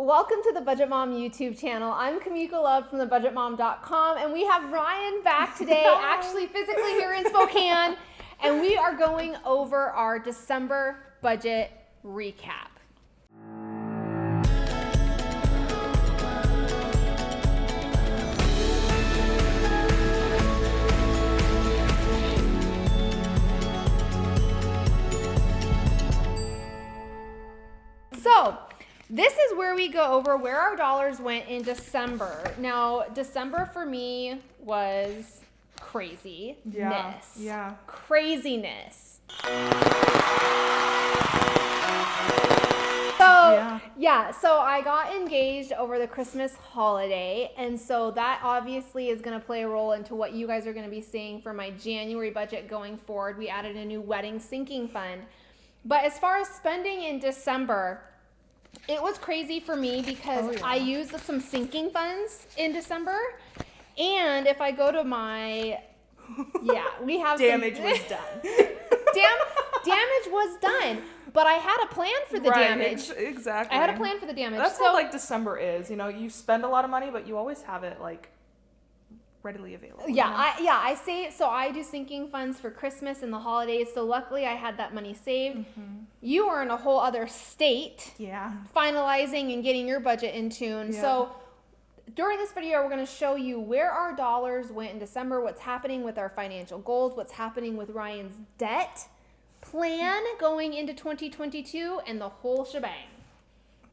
Welcome to the Budget Mom YouTube channel. I'm Miko Love from thebudgetmom.com, and we have Ryen back today, actually physically here in Spokane, and we are going over our December budget recap. So, this is where we go over where our dollars went in December. Now, December for me was craziness. Yeah. Craziness. So I got engaged over the Christmas holiday, and so that obviously is going to play a role into what you guys are going to be seeing for my January budget going forward. We added a new wedding sinking fund. But as far as spending in December, it was crazy for me because I used some sinking funds in December. And if I go to my, we have damage was done. Damage was done. But I had a plan for the damage. Exactly. I had a plan for the damage. That's what December is. You know, you spend a lot of money, but you always have it readily available. I save. So I do sinking funds for Christmas and the holidays. So luckily I had that money saved. Mm-hmm. You are in a whole other state. Yeah. Finalizing and getting your budget in tune. Yeah. So during this video, we're going to show you where our dollars went in December, what's happening with our financial goals, what's happening with Ryen's debt plan going into 2022, and the whole shebang.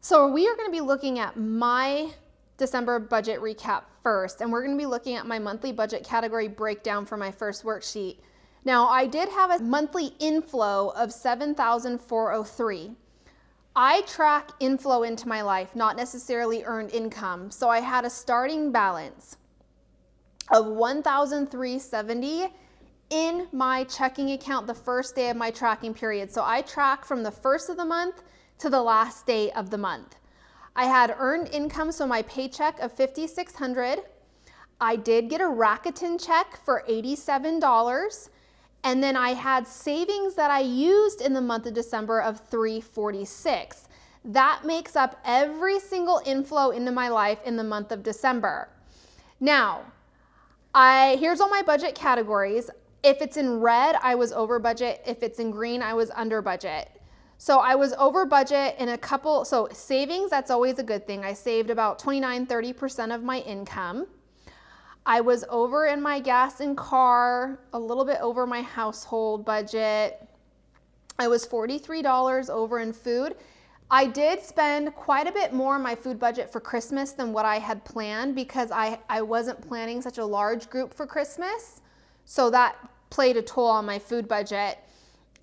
So we are going to be looking at my December budget recap first, and we're going to be looking at my monthly budget category breakdown for my first worksheet. Now, I did have a monthly inflow of $7,403. I track inflow into my life, not necessarily earned income. So I had a starting balance of $1,370 in my checking account the first day of my tracking period. So I track from the first of the month to the last day of the month. I had earned income, so my paycheck of $5,600. I did get a Rakuten check for $87. And then I had savings that I used in the month of December of $346. That makes up every single inflow into my life in the month of December. Now, here's all my budget categories. If it's in red, I was over budget. If it's in green, I was under budget. So I was over budget in so savings, that's always a good thing. I saved about 29-30% of my income. I was over in my gas and car, a little bit over my household budget. I was $43 over in food. I did spend quite a bit more on my food budget for Christmas than what I had planned because I wasn't planning such a large group for Christmas. So that played a toll on my food budget.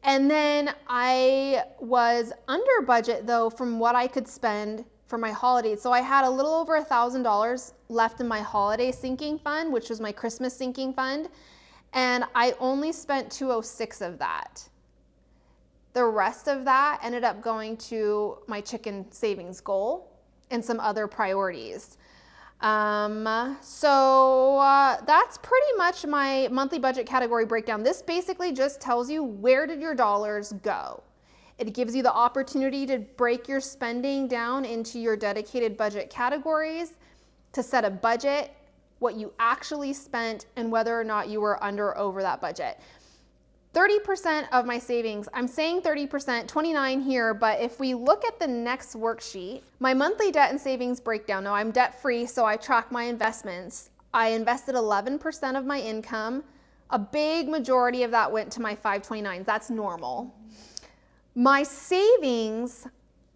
And then I was under budget though from what I could spend for my holidays. So I had a little over $1,000 left in my holiday sinking fund, which was my Christmas sinking fund. And I only spent $206 of that. The rest of that ended up going to my chicken savings goal and some other priorities. That's pretty much my monthly budget category breakdown. This basically just tells you where did your dollars go. It gives you the opportunity to break your spending down into your dedicated budget categories, to set a budget, what you actually spent, and whether or not you were under or over that budget. 30% of my savings, I'm saying 30%, 29 here, but if we look at the next worksheet, my monthly debt and savings breakdown. Now I'm debt free, so I track my investments. I invested 11% of my income. A big majority of that went to my 529s. That's normal. My savings,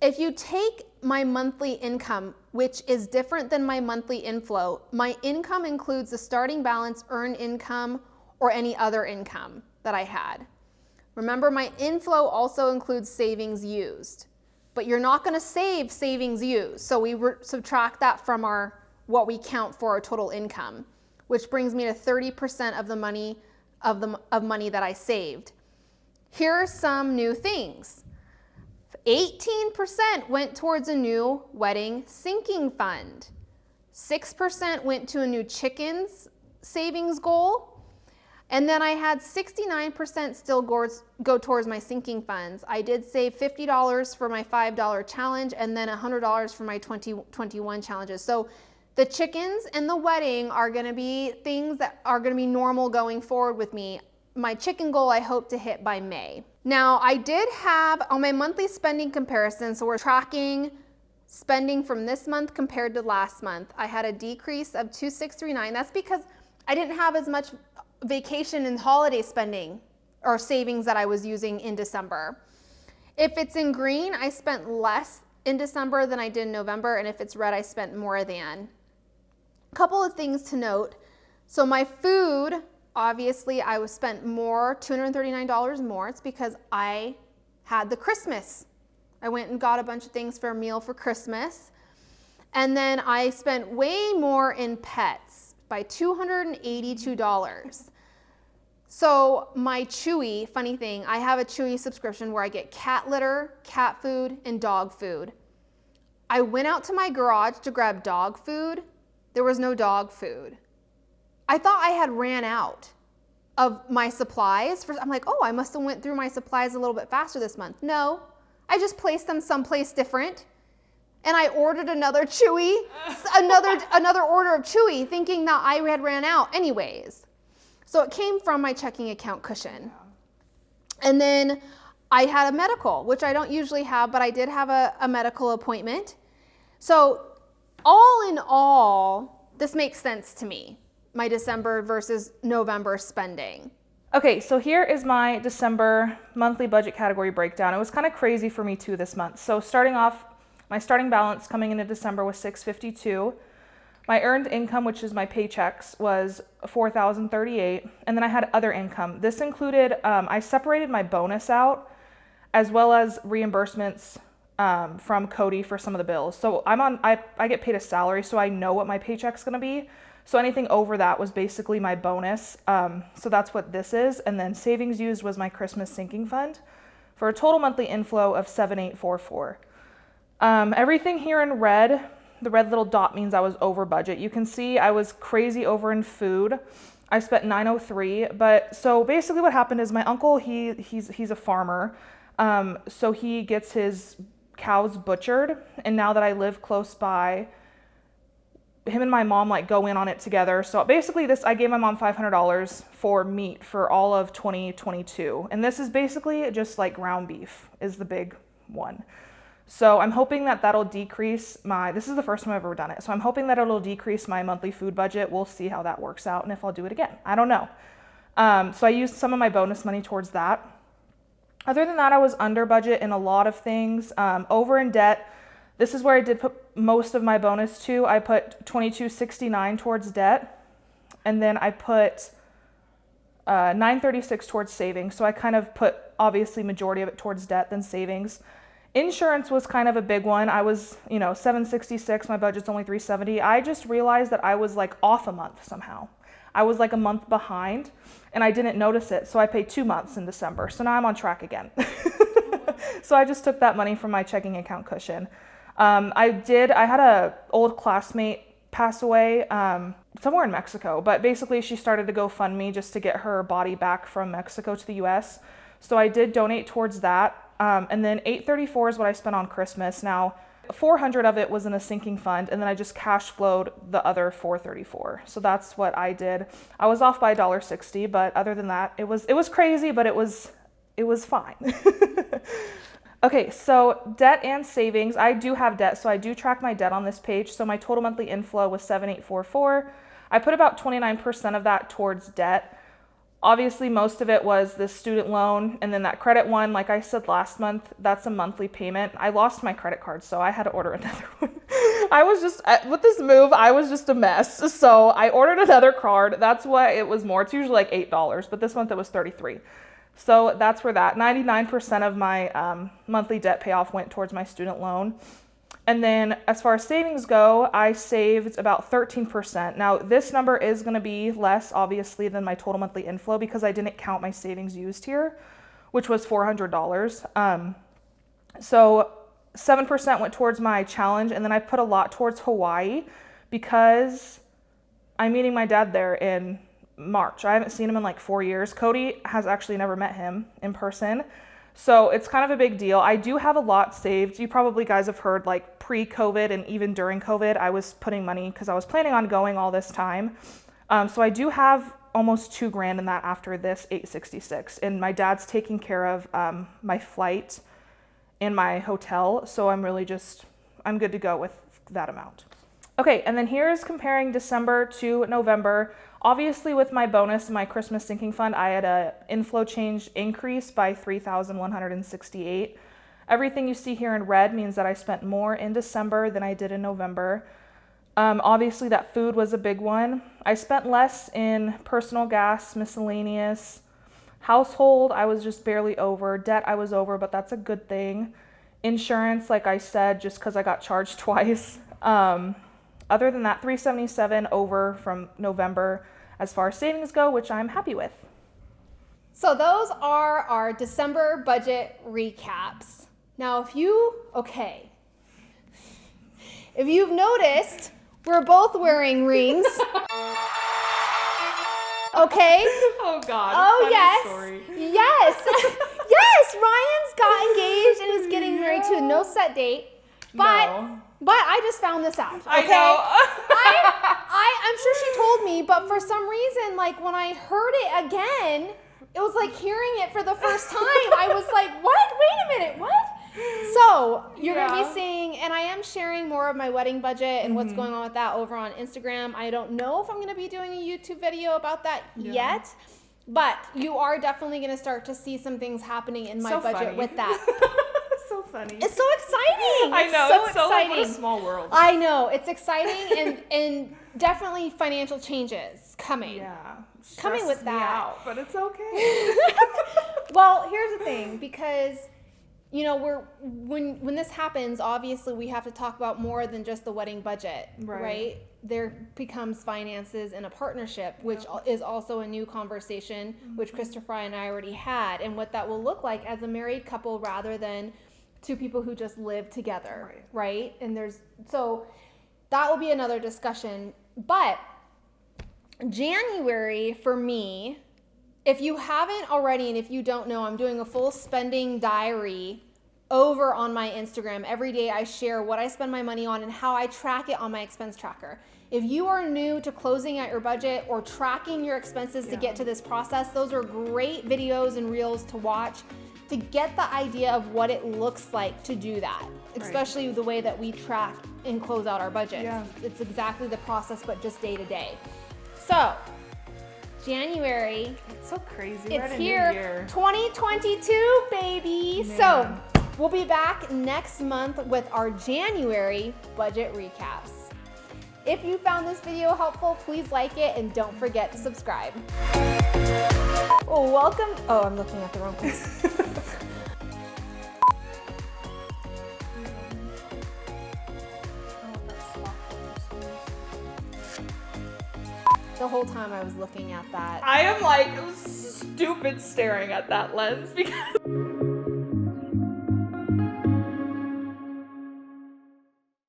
if you take my monthly income, which is different than my monthly inflow, my income includes the starting balance, earned income, or any other income that I had. Remember, my inflow also includes savings used, but you're not going to save savings used. So we subtract that from what we count for our total income, which brings me to 30% of the money of money that I saved. Here are some new things. 18% went towards a new wedding sinking fund. 6% went to a new chickens savings goal. And then I had 69% still go towards my sinking funds. I did save $50 for my $5 challenge and then $100 for my 2021 challenges. So the chickens and the wedding are going to be things that are going to be normal going forward with me. My chicken goal I hope to hit by May. Now I did have on my monthly spending comparison, so we're tracking spending from this month compared to last month. I had a decrease of $2,639. That's because I didn't have as much vacation and holiday spending or savings that I was using in December. If it's in green, I spent less in December than I did in November, and if it's red, I spent more than. A couple of things to note. So my food, obviously I was spent more, $239 more. It's because I had the Christmas. I went and got a bunch of things for a meal for Christmas. And then I spent way more in pets by $282. So my Chewy, funny thing, I have a Chewy subscription where I get cat litter, cat food, and dog food. I went out to my garage to grab dog food. There was no dog food. I thought I had ran out of my supplies. I'm like, oh, I must have went through my supplies a little bit faster this month. No, I just placed them someplace different. And I ordered another Chewy, another order of Chewy, thinking that I had ran out anyways. So it came from my checking account cushion. And then I had a medical, which I don't usually have, but I did have a medical appointment. So all in all, this makes sense to me, my December versus November spending. Okay, so here is my December monthly budget category breakdown. It was kind of crazy for me too this month. So starting off, my starting balance coming into December was $652. My earned income, which is my paychecks, was $4,038. And then I had other income. This included, I separated my bonus out as well as reimbursements from Cody for some of the bills. So I get paid a salary, so I know what my paycheck's gonna be. So anything over that was basically my bonus. So that's what this is. And then savings used was my Christmas sinking fund for a total monthly inflow of $7,844. Everything here in red, the red little dot means I was over budget. You can see I was crazy over in food. I spent $903, but so basically what happened is my uncle, he's a farmer. So he gets his cows butchered, and now that I live close by, him and my mom like go in on it together. So basically I gave my mom $500 for meat for all of 2022. And this is basically just like ground beef is the big one. So I'm hoping that that'll decrease this is the first time I've ever done it. So I'm hoping that it'll decrease my monthly food budget. We'll see how that works out and if I'll do it again. I don't know. So I used some of my bonus money towards that. Other than that, I was under budget in a lot of things. Over in debt. This is where I did put most of my bonus to. I put $22.69 towards debt. And then I put $936 towards savings. So I kind of put obviously majority of it towards debt than savings. Insurance was kind of a big one. I was, $766, my budget's only $370. I just realized that I was like off a month somehow. I was like a month behind and I didn't notice it. So I paid 2 months in December. So now I'm on track again. So I just took that money from my checking account cushion. I had a old classmate pass away somewhere in Mexico, but basically she started to GoFundMe just to get her body back from Mexico to the US. So I did donate towards that. And then $834 is what I spent on Christmas. Now, $400 of it was in a sinking fund, and then I just cash flowed the other $434. So that's what I did. I was off by $1.60, but other than that, it was crazy, but it was fine. Okay, so debt and savings. I do have debt, so I do track my debt on this page. So my total monthly inflow was $7,844. I put about 29% of that towards debt. Obviously, most of it was the student loan, and then that credit one, like I said last month, that's a monthly payment. I lost my credit card, so I had to order another one. With this move, I was just a mess. So I ordered another card. That's why it was more. It's usually like $8, but this month it was $33. So that's where that 99% of my monthly debt payoff went towards my student loan. And then as far as savings go, I saved about 13%. Now this number is going to be less obviously than my total monthly inflow because I didn't count my savings used here, which was $400. So 7% went towards my challenge, and then I put a lot towards Hawaii because I'm meeting my dad there in March. I haven't seen him in like 4 years. Cody has actually never met him in person. So it's kind of a big deal. I do have a lot saved. You probably guys have heard like pre-COVID and even during COVID, I was putting money because I was planning on going all this time. So I do have almost $2,000 in that after this 866. And my dad's taking care of my flight and my hotel. So I'm good to go with that amount. Okay, and then here's comparing December to November. Obviously, with my bonus and my Christmas sinking fund, I had a inflow change increase by $3,168. Everything you see here in red means that I spent more in December than I did in November. Obviously, that food was a big one. I spent less in personal gas, miscellaneous. Household, I was just barely over. Debt, I was over, but that's a good thing. Insurance, like I said, just because I got charged twice. Other than that, $377 over from November as far as savings go, which I'm happy with. So those are our December budget recaps. Now, if you've noticed, we're both wearing rings. Okay? Oh God. Oh yes. Story. Yes. Yes, Ryan's got engaged and is getting married to no set date. But I just found this out. Okay? I know. I'm sure she told me, but for some reason, like when I heard it again, it was like hearing it for the first time. I was like, what? Wait a minute, what? So you're going to be seeing, and I am sharing more of my wedding budget and what's going on with that over on Instagram. I don't know if I'm going to be doing a YouTube video about that yet, but you are definitely going to start to see some things happening in my budget with that. So funny. It's so exciting. I know. So it's exciting. So like what a small world. I know. It's exciting and definitely financial changes coming. Yeah. Coming with that. Out, but it's okay. Well, here's the thing, because when this happens, obviously we have to talk about more than just the wedding budget, right? There becomes finances in a partnership, which is also a new conversation, which Christopher and I already had, and what that will look like as a married couple rather than two people who just live together, right? And so that will be another discussion. But January for me, if you haven't already, and if you don't know, I'm doing a full spending diary over on my Instagram. Every day I share what I spend my money on and how I track it on my expense tracker. If you are new to closing out your budget or tracking your expenses to get to this process, those are great videos and reels to watch to get the idea of what it looks like to do that, especially the way that we track and close out our budget. Yeah. It's exactly the process, but just day to day. So, January. It's so crazy. It's here. 2022, baby. Man. So, we'll be back next month with our January budget recaps. If you found this video helpful, please like it and don't forget to subscribe. Welcome. Oh, I'm looking at the wrong place. The whole time I was looking at that. I am like stupid staring at that lens because